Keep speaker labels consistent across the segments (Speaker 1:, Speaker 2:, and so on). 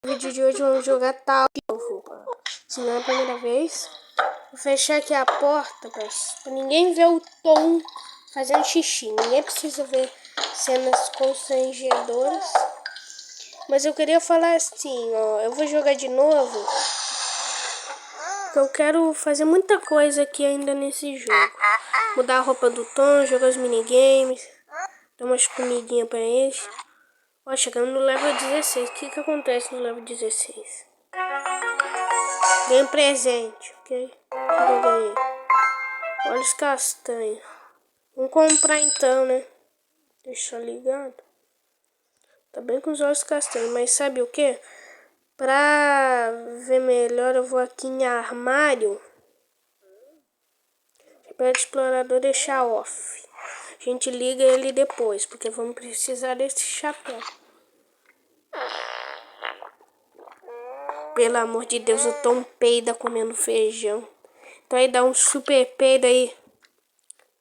Speaker 1: No vídeo de hoje vamos jogar tal. Se não é a primeira vez, vou fechar aqui a porta pra ninguém ver o Tom fazendo xixi. Ninguém precisa ver cenas constrangedoras. Mas eu queria falar assim, ó, eu vou jogar de novo. Porque eu quero fazer muita coisa aqui ainda nesse jogo. Mudar a roupa do Tom, jogar os minigames, dar umas comidinhas pra eles. Ó, chegando no level 16. O que acontece no level 16? Ganhei um presente, ok? O que eu ganhei? Olhos castanhos. Vamos comprar então, né? Deixa ligado. Tá bem com os olhos castanhos, mas sabe o que? Pra ver melhor, eu vou aqui em armário. Para explorador deixar off. A gente liga ele depois, porque vamos precisar desse chapéu. Pelo amor de Deus, eu tô um peida comendo feijão. Então aí dá um super peido aí.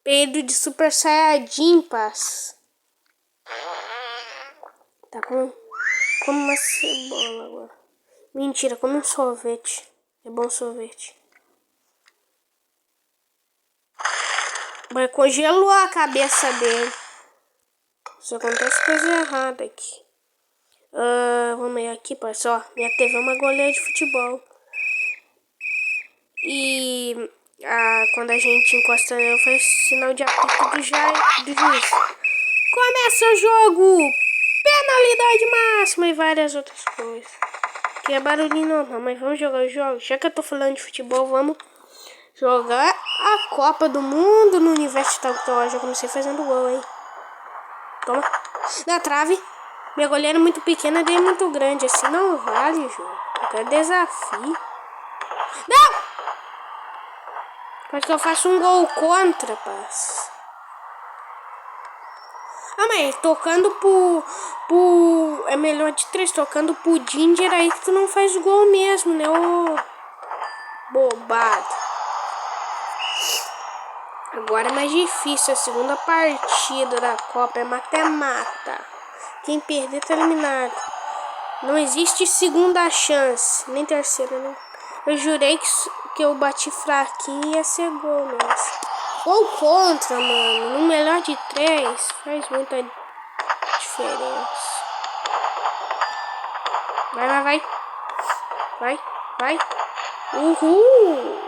Speaker 1: Peido de super saiyajin, paz. Tá com como uma cebola agora. Mentira, come um sorvete. É bom sorvete. Mas congelou a cabeça dele. Só acontece coisa errada aqui. Vamos ver aqui, pessoal. Minha TV é uma goleira de futebol. E quando a gente encosta nela, faz sinal de apito do juiz. Começa o jogo! Penalidade máxima e várias outras coisas. Que é barulhinho normal, mas vamos jogar o jogo. Já que eu tô falando de futebol, vamos jogar a Copa do Mundo no universo tal. Já comecei fazendo gol, hein? Toma. Na trave. Minha goleira é muito pequena, daí é muito grande. Assim não vale, jogo. Eu quero desafio. Não! Quase que eu faço um gol contra, paz. Ah, mas tocando pro... É melhor de 3, tocando pro Ginger aí que tu não faz gol mesmo, né? Ô, bobado. Agora é mais difícil, a segunda partida da Copa é mata-mata. Quem perder tá eliminado. Não existe segunda chance, nem terceira, né? Eu jurei que eu bati fraquinho e ia ser gol mesmo. Gol contra, mano. No melhor de 3 faz muita diferença. Vai. Vai. Uhul.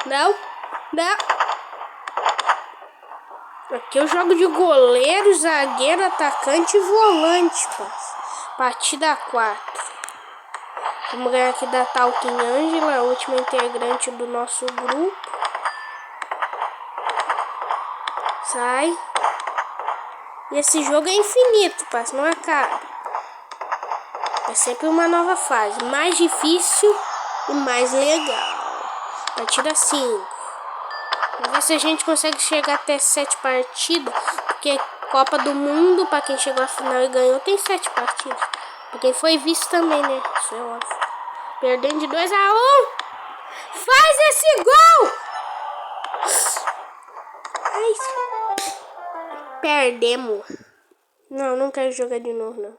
Speaker 1: Não. Aqui eu jogo de goleiro, zagueiro, atacante e volante, pô. Partida 4. Vamos ganhar aqui da Talking Angela, a última integrante do nosso grupo. Sai. E esse jogo é infinito, parça, não acaba. É sempre uma nova fase, mais difícil e mais legal. Partida 5. Vamos ver se a gente consegue chegar até 7 partidas, porque Copa do Mundo, para quem chegou à final e ganhou, tem 7 partidas. Pra quem foi visto também, né? Isso é óbvio. Perdendo de 2-1. Faz esse gol! Perdemos. Não quero jogar de novo, não.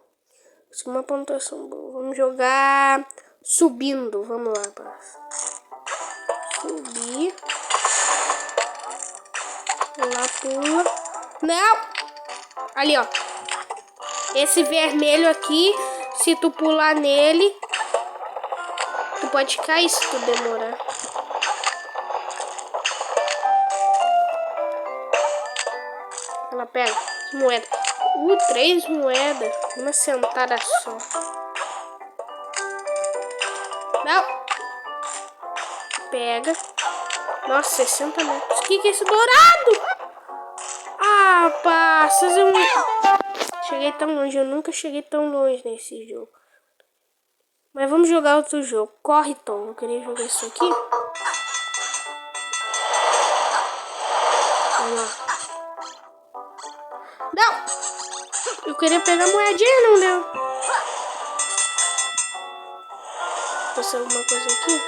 Speaker 1: Isso é uma pontuação boa. Vamos jogar subindo. Vamos lá, parça. Subir. Pula. Não! Ali, ó. Esse vermelho aqui, se tu pular nele, tu pode cair se tu demorar. Ela pega moeda. 3 moedas. Uma sentada só. Não. Pega. Nossa, 60 metros. O que é esse dourado? Ah, passa. Cheguei tão longe. Eu nunca cheguei tão longe nesse jogo. Mas vamos jogar outro jogo. Corre, Tom. Eu queria jogar isso aqui. Vamos lá. Não! Eu queria pegar a moedinha, não deu. Passar alguma coisa aqui?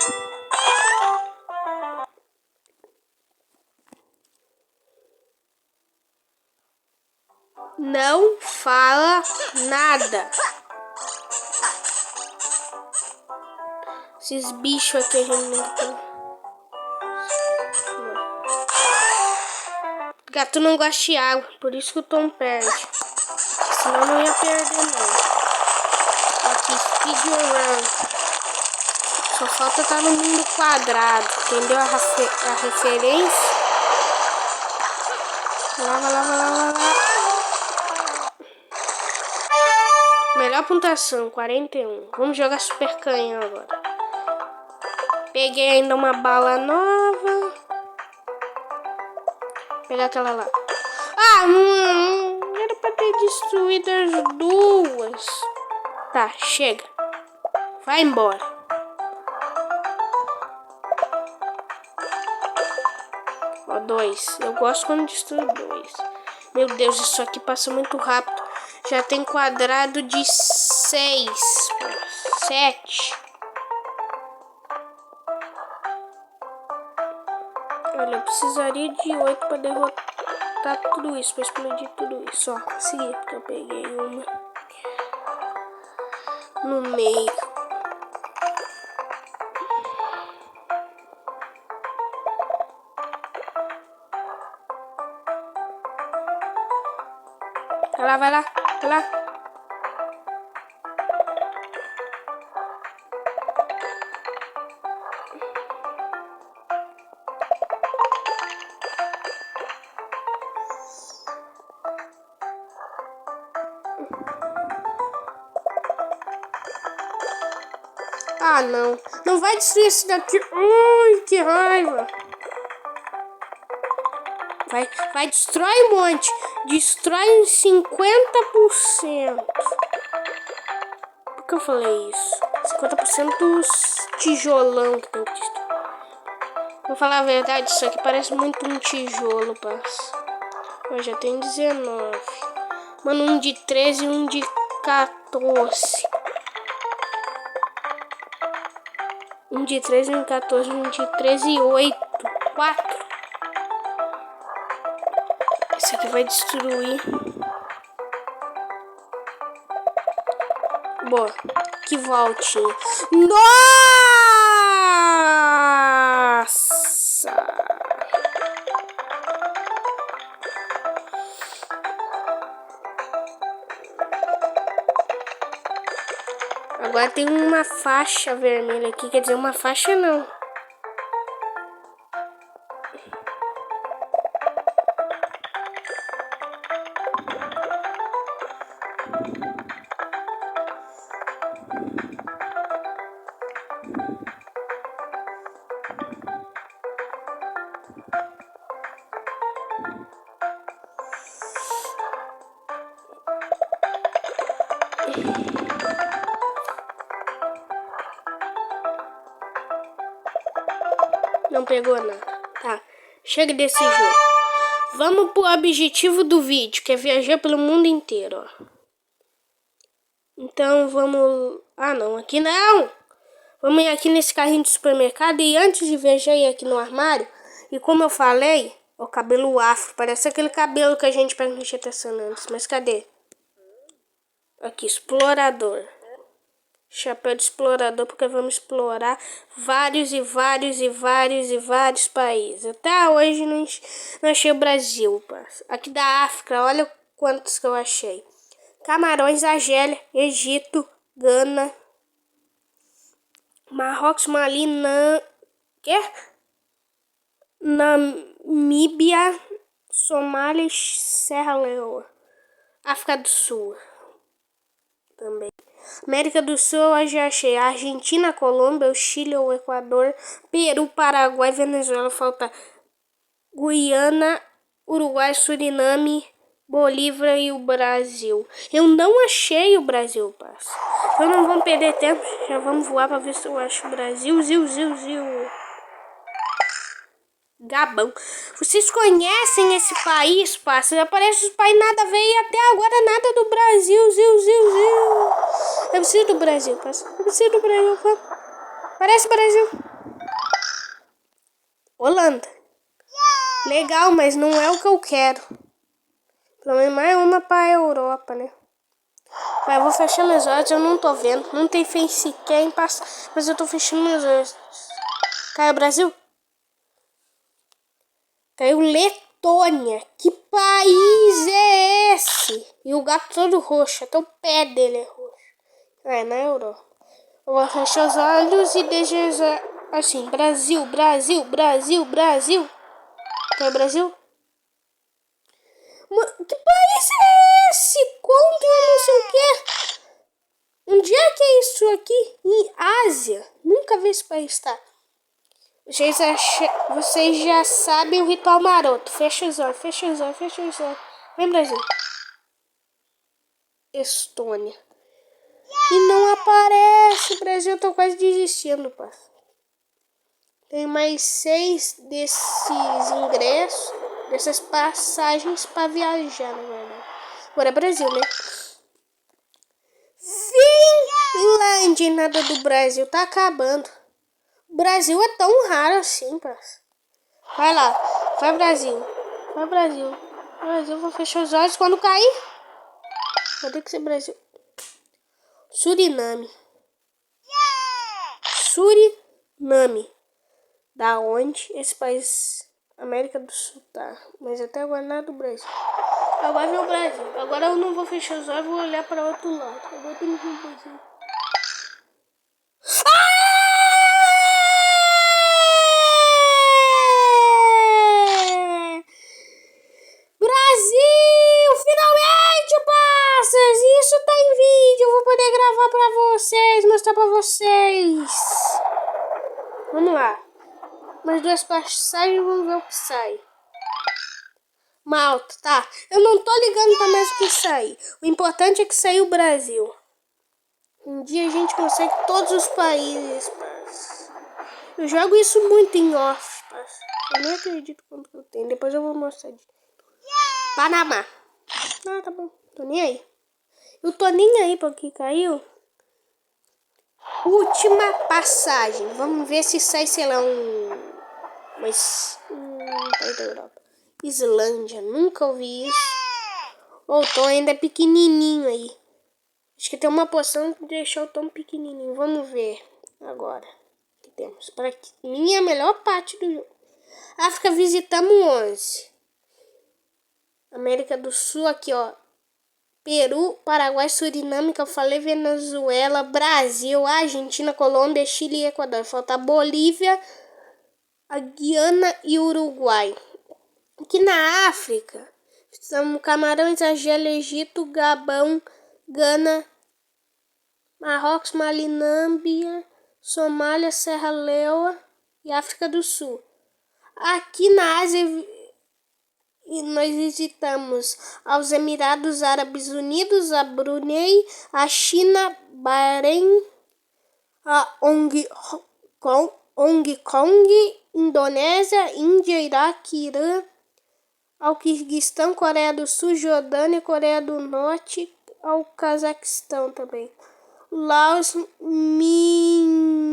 Speaker 1: Não fala nada. Esses bichos aqui a gente não tem. Gato não gosta de água, por isso que o Tom perde. Senão não ia perder não. Aqui, speedrun. Só falta estar no mundo quadrado. Entendeu a referência? Lava. Melhor pontuação, 41. Vamos jogar super canhão agora. Peguei ainda uma bala nova. Pegar aquela lá. Era pra ter destruído as duas. Tá, chega. Vai embora. Ó, 2. Eu gosto quando destrui 2. Meu Deus, isso aqui passa muito rápido. Já tem quadrado de 6. 7. Olha, eu precisaria de 8 para derrotar tudo isso, para explodir tudo isso. Ó, consegui, porque eu peguei uma no meio. Vai lá. Ah, não. Não vai destruir esse daqui. Ai, que raiva. Vai, destrói um monte. Destrói uns 50%. Por que eu falei isso? 50% dos tijolão que tem que destruir. Vou falar a verdade, isso aqui parece muito um tijolo, parça. Eu já tenho 19. Mano, um de 13 e um de 14. Um de 13 e um de 14, um de 13 e 8. 4. Esse aqui vai destruir. Boa. Que voltinha. Nossa! Agora tem uma faixa vermelha aqui. Quer dizer, uma faixa não. Não pegou nada. Tá, chega desse jogo. Vamos pro objetivo do vídeo, que é viajar pelo mundo inteiro, ó. Então vamos... Ah, não, aqui não! Vamos ir aqui nesse carrinho de supermercado e antes de viajar ir aqui no armário. E como eu falei, o cabelo afro, parece aquele cabelo que a gente pega no GTA San Andreas. Mas cadê? Aqui, explorador. Chapéu de explorador, porque vamos explorar vários países. Até hoje não achei o Brasil. Aqui da África, olha quantos que eu achei. Camarões, Argélia, Egito, Gana, Marrocos, Mali, Namíbia, Somália, Serra Leoa. África do Sul também. América do Sul eu já achei a Argentina, a Colômbia, o Chile, o Equador, Peru, Paraguai, Venezuela, falta Guiana, Uruguai, Suriname, Bolívia e o Brasil. Eu não achei o Brasil, parça. Então não vamos perder tempo, já vamos voar pra ver se eu acho o Brasil. Zil. Gabão. Vocês conhecem esse país, parça? Aparece os países nada a ver e até agora nada do Brasil. Zil. Eu preciso do Brasil, parça. Eu preciso do Brasil, pô. Parece Brasil. Holanda. Legal, mas não é o que eu quero. Pelo menos mais uma pra Europa, né? Pai, eu vou fechar meus olhos, eu não tô vendo. Não tem facecam, mas eu tô fechando meus olhos. Caiu Brasil? Caiu Letônia. Que país é esse? E o gato todo roxo, até o pé dele é roxo. É, na Europa. Eu vou fechar os olhos e deixar assim. Brasil, Brasil, Brasil, Brasil. Caiu Brasil? Que país é esse? Contra não sei o quê? Onde é que é isso aqui? Em Ásia. Nunca vi esse país, tá? Vocês já sabem o ritual maroto. Fecha os olhos, fecha os olhos, fecha os olhos. Vem, Brasil. Estônia. E não aparece, Brasil. Eu tô quase desistindo, pá. Tem mais 6 desses ingressos, dessas passagens pra viajar, na verdade. Agora é Brasil, né? Finlândia, nada do Brasil. Tá acabando. O Brasil é tão raro assim, parça. Vai lá. Vai, Brasil. Vai, Brasil. Brasil, vou fechar os olhos quando cair. Vai ter que ser Brasil. Suriname. Suriname. Da onde esse país? América do Sul, tá. Mas até agora nada do Brasil. Agora vem o Brasil. Agora eu não vou fechar os olhos, vou olhar para outro lado. Agora tem que ir pro Brasil. Brasil! Finalmente, parças! Isso tá em vídeo. Eu vou poder gravar pra vocês, mostrar pra vocês. Vamos lá. Mais 2 passagens, vamos ver o que sai. Malta, tá? Eu não tô ligando pra mais o que sair. O importante é que saiu o Brasil. Um dia a gente consegue todos os países, parça. Eu jogo isso muito em off, parça. Eu nem acredito quanto eu tenho. Depois eu vou mostrar. Panamá. Ah, tá bom. Tô nem aí. Eu tô nem aí pra que caiu. Última passagem. Vamos ver se sai, sei lá, país da Europa. Islândia. Nunca ouvi isso. Ou o Tom ainda é pequenininho aí. Acho que tem uma poção que deixou o Tom pequenininho. Vamos ver agora. O que temos? Para mim é a melhor parte do jogo. África visitamos 11. América do Sul aqui, ó. Peru, Paraguai, Suriname, que eu falei, Venezuela, Brasil, Argentina, Colômbia, Chile e Equador. Falta Bolívia, a Guiana e Uruguai. Aqui na África, estamos Camarões, Argélia, Egito, Gabão, Gana, Marrocos, Mali, Nâmbia, Somália, Serra Leoa e África do Sul. Aqui na Ásia, nós visitamos aos Emirados Árabes Unidos, a Brunei, a China, Bahrein, a Hong Kong, Indonésia, Índia, Iraque, Irã, ao Quirguistão, Coreia do Sul, Jordânia, Coreia do Norte, ao Cazaquistão também. Laos, Myanmar,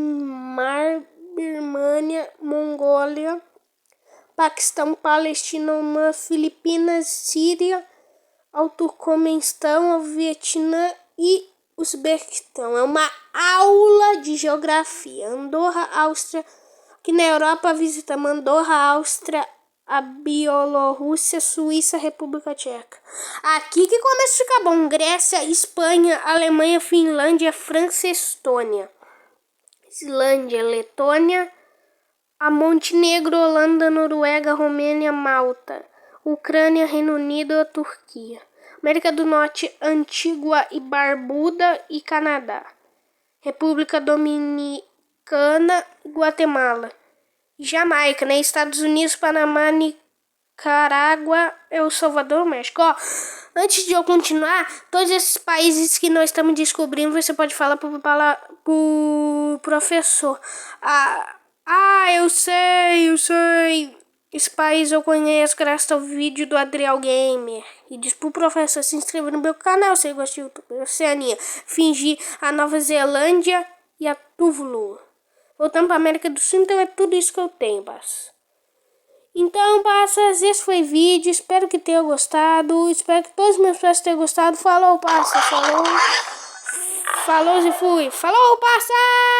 Speaker 1: Birmania, Mongólia, Paquistão, Palestina, Omã, Filipinas, Síria, ao Turcomenistão, ao Vietnã e Uzbequistão. É uma aula de geografia. Andorra, Áustria. Aqui na Europa visitamos Andorra, Áustria, a Bielorrússia, Suíça, República Tcheca. Aqui que começa a ficar bom. Grécia, Espanha, Alemanha, Finlândia, França e Estônia. Islândia, Letônia, a Montenegro, Holanda, Noruega, Romênia, Malta, Ucrânia, Reino Unido, a Turquia. América do Norte, Antigua e Barbuda e Canadá. República Dominicana e Guatemala. Jamaica, né? Estados Unidos, Panamá, Nicarágua, El Salvador, México. Ó, antes de eu continuar, todos esses países que nós estamos descobrindo, você pode falar pro professor. Eu sei. Esse país eu conheço graças ao vídeo do Adriel Gamer. E diz pro professor se inscrever no meu canal se ele gosta de YouTube. Oceania, Fiji, a Nova Zelândia e a Tuvalu. Voltando pra América do Sul, então é tudo isso que eu tenho, parça. Então, passas, esse foi o vídeo. Espero que tenha gostado. Espero que todos os meus pais tenham gostado. Falou, passa. Falou. Falou e fui. Falou, passa!